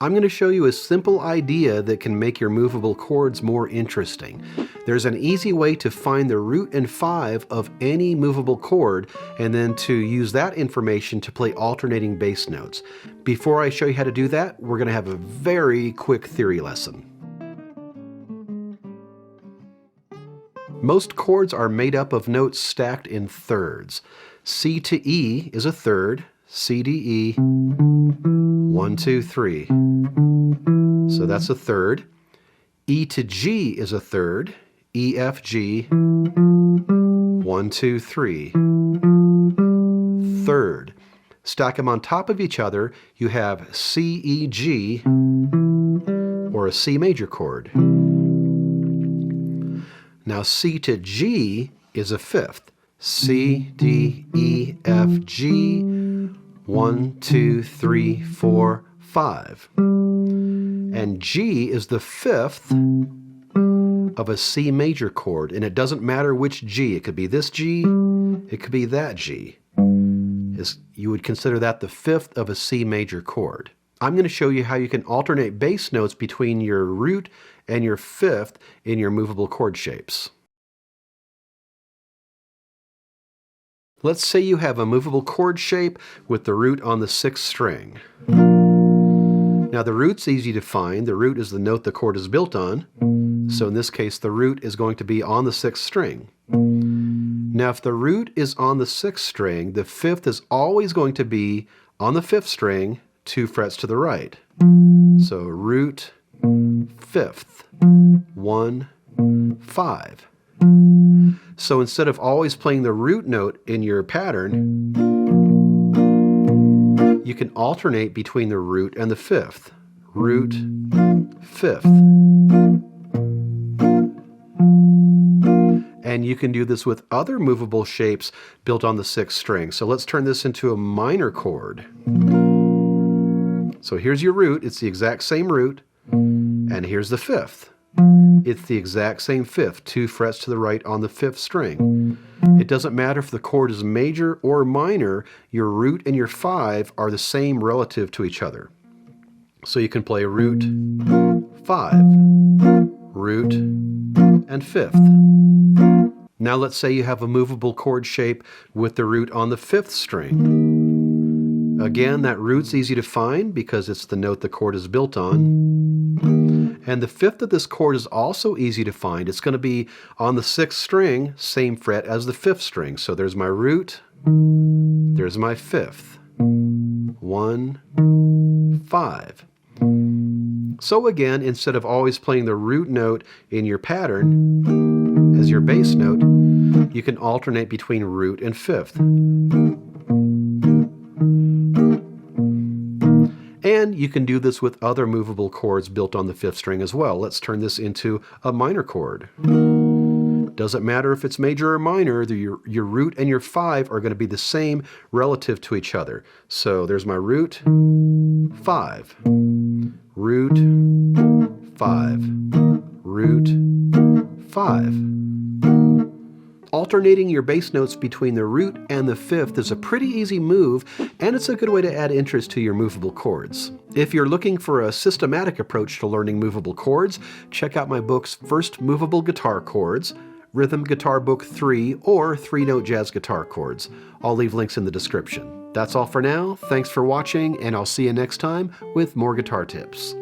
I'm going to show you a simple idea that can make your movable chords more interesting. There's an easy way to find the root and 5 of any movable chord and then to use that information to play alternating bass notes. Before I show you how to do that, we're going to have a very quick theory lesson. Most chords are made up of notes stacked in thirds. C to E is a third, C to E, 1, 2, 3. So that's a third. E to G is a third, E, F, G, 1, 2, 3. Third. Stack them on top of each other, you have C, E, G, or a C major chord. Now C to G is a fifth. C, D, E, F, G, 1, 2, 3, 4, 5. And G is the fifth of a C major chord, and it doesn't matter which G. It could be this G, it could be that G. You would consider that the fifth of a C major chord. I'm going to show you how you can alternate bass notes between your root and your fifth in your movable chord shapes. Let's say you have a movable chord shape with the root on the 6th string. Now the root's easy to find. The root is the note the chord is built on. So in this case, the root is going to be on the 6th string. Now if the root is on the 6th string, the fifth is always going to be on the 5th string, 2 frets to the right. So root, 5th, 1, 5. So instead of always playing the root note in your pattern, you can alternate between the root and the fifth. Root, fifth. And you can do this with other movable shapes built on the 6th string. So let's turn this into a minor chord. So here's your root, it's the exact same root, and here's the fifth. It's the exact same fifth, 2 frets to the right on the 5th string. It doesn't matter if the chord is major or minor, your root and your 5 are the same relative to each other. So you can play root, 5, root, and 5th. Now let's say you have a movable chord shape with the root on the 5th string. Again, that root's easy to find because it's the note the chord is built on. And the fifth of this chord is also easy to find. It's going to be on the 6th string, same fret as the 5th string. So there's my root, there's my fifth. 1, 5. So again, instead of always playing the root note in your pattern as your bass note, you can alternate between root and fifth. And you can do this with other movable chords built on the 5th string as well. Let's turn this into a minor chord. Doesn't matter if it's major or minor, your root and your 5 are going to be the same relative to each other. So there's my root, 5, root, 5, root, 5. Alternating your bass notes between the root and the fifth is a pretty easy move, and it's a good way to add interest to your movable chords. If you're looking for a systematic approach to learning movable chords, check out my books First Movable Guitar Chords, Rhythm Guitar Book 3, or 3-Note Jazz Guitar Chords. I'll leave links in the description. That's all for now. Thanks for watching, and I'll see you next time with more guitar tips.